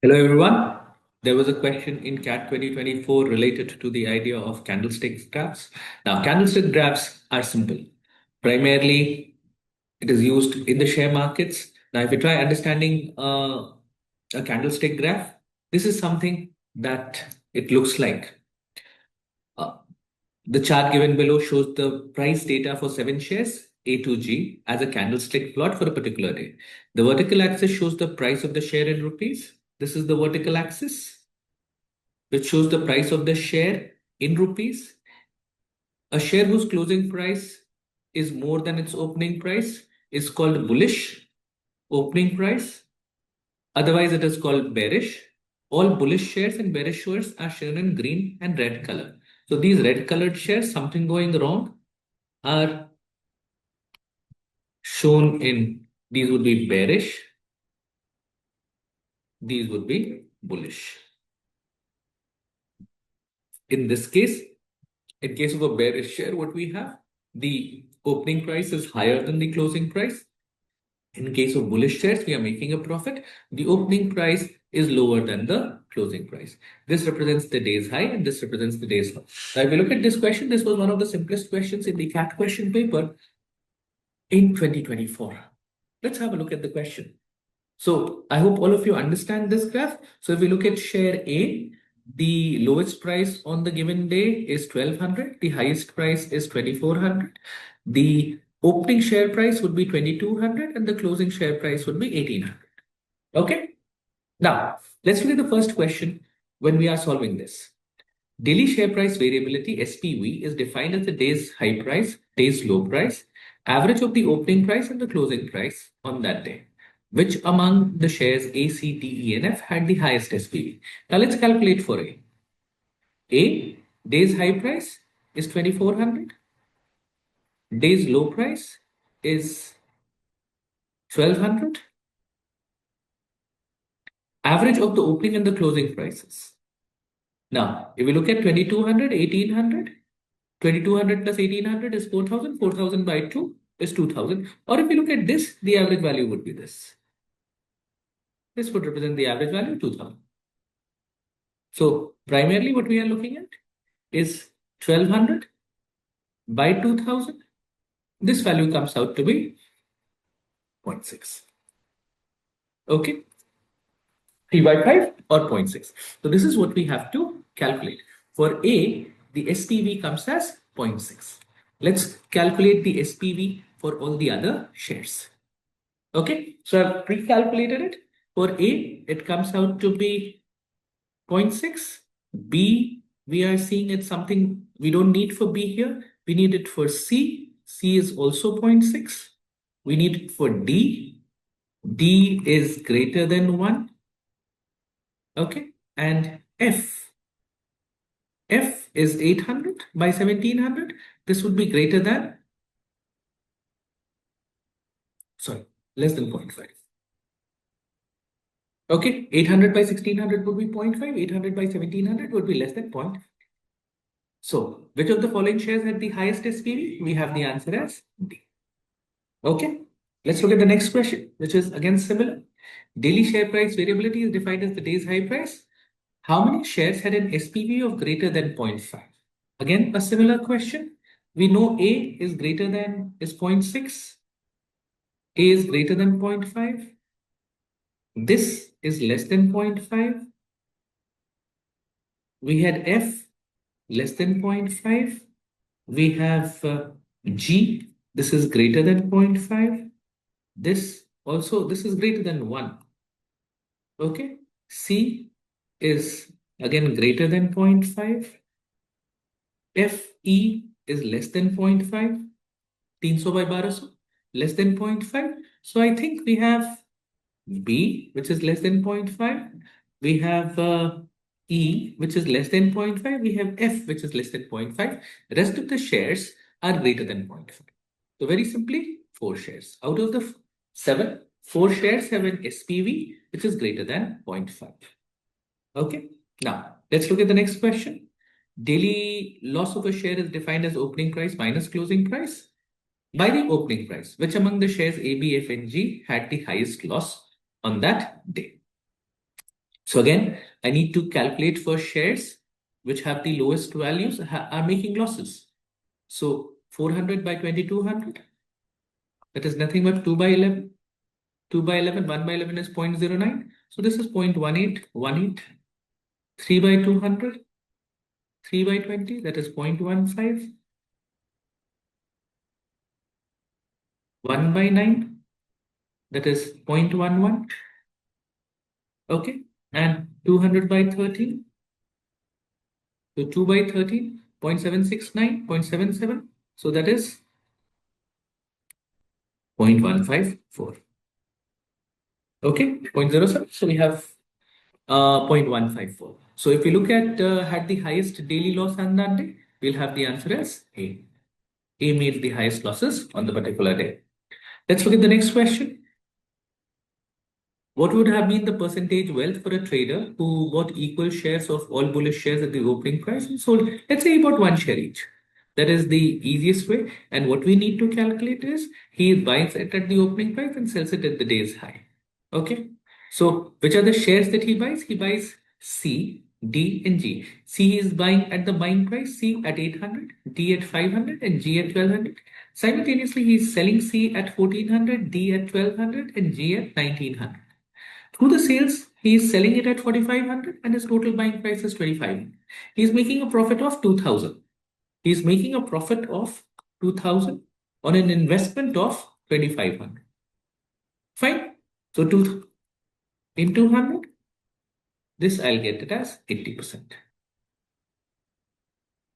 Hello, everyone. There was a question in CAT 2024 related to the idea of candlestick graphs. Now, candlestick graphs are simple. Primarily, it is used in the share markets. Now, if you try understanding a candlestick graph, this is something that it looks like. Uh, the chart given below shows the price data for 7 shares, A to G, as a candlestick plot for a particular day. The vertical axis shows the price of the share in rupees. This is the vertical axis, which shows the price of the share in rupees. A share whose closing price is more than its opening price is called bullish opening price. Otherwise, it is called bearish. All bullish shares and bearish shares are shown in green and red color. So these red colored shares, something going wrong, are shown in, these would be bearish, these would be bullish. In this case, in case of a bearish share, what we have, the opening price is higher than the closing price. In case of bullish shares, we are making a profit. The opening price is lower than the closing price. This represents the day's high and this represents the day's low. Now, if you look at this question, this was one of the simplest questions in the CAT question paper in 2024. Let's have a look at the question. So I hope all of you understand this graph. So if we look at share A, the lowest price on the given day is 1200. The highest price is 2400. The opening share price would be 2200 and the closing share price would be 1800. Okay. Now let's look at the first question when we are solving this. Daily share price variability, SPV, is defined as the day's high price, day's low price, average of the opening price and the closing price on that day. Which among the shares A, C, D, E, and F had the highest SPV? Now let's calculate for A. A, day's high price is 2400. Day's low price is 1200. Average of the opening and the closing prices. Now, if we look at 2200, 1800, 2200 plus 1800 is 4000. 4000 by 2 is 2000. Or if you look at this, the average value would be this. This would represent the average value 2000. So primarily what we are looking at is 1200 by 2000. This value comes out to be 0.6. Okay. 3 by 5 or 0.6. So this is what we have to calculate. For A, the SPV comes as 0.6. Let's calculate the SPV for all the other shares. Okay, so I've pre-calculated it. For A, it comes out to be 0.6. B, we are seeing it's something we don't need for B here. We need it for C. C is also 0.6. We need it for D. D is greater than 1. Okay, and F. F is 800 by 1700. This would be greater than, less than 0.5. Okay, 800 by 1600 would be 0.5. 800 by 1700 would be less than 0.5. So, which of the following shares had the highest SPV? We have the answer as D. Okay, let's look at the next question, which is again similar. Daily share price variability is defined as the day's high price. How many shares had an SPV of greater than 0.5? Again, a similar question. We know A is greater than is 0.6. A is greater than 0.5. This is less than 0.5. We had F less than 0.5. We have G. This is greater than 0.5. This also, this is greater than 1. Okay. C is again greater than 0.5. FE is less than 0.5. 300 by 1200, less than 0.5. So I think we have B, which is less than 0.5. We have E, which is less than 0.5. We have F, which is less than 0.5. The rest of the shares are greater than 0.5. So very simply, 4 shares. Out of the 7, 4 shares have an SPV, which is greater than 0.5. Okay. Now, let's look at the next question. Daily loss of a share is defined as opening price minus closing price. By the opening price, which among the shares A, B, F, and G had the highest loss on that day? So again, I need to calculate for shares which have the lowest values are making losses. So 400 by 2200, that is nothing but 2 by 11. 2 by 11, 1 by 11 is 0.09. So this is 0.1818. 3 by 200, 3 by 20, that is 0.15. 1 by 9, that is 0.11. Okay. And 200 by 13. So 2 by 13, 0.769, 0.77. So that is 0.154. Okay, 0.07. So we have 0.154. So if we look at had the highest daily loss on that day, we'll have the answer as A. A made the highest losses on the particular day. Let's look at the next question. What would have been the percentage wealth for a trader who bought equal shares of all bullish shares at the opening price and sold, let's say he bought one share each. That is the easiest way. And what we need to calculate is he buys it at the opening price and sells it at the day's high. Okay. So which are the shares that he buys? He buys C, D, and G. C is buying at the buying price, C at 800, D at 500, and G at 1200. Simultaneously, he is selling C at 1400, D at 1200, and G at 1900. Through the sales, he is selling it at 4,500 and his total buying price is 25. He is making a profit of 2,000. He is making a profit of 2,000 on an investment of 2,500. Fine. So in 200, this I'll get it as 80%.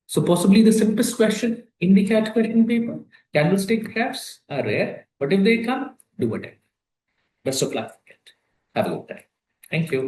So possibly the simplest question in the CAT question paper. Candlestick graphs are rare, but if they come, do attempt. Best of luck. Have a good time. Thank you.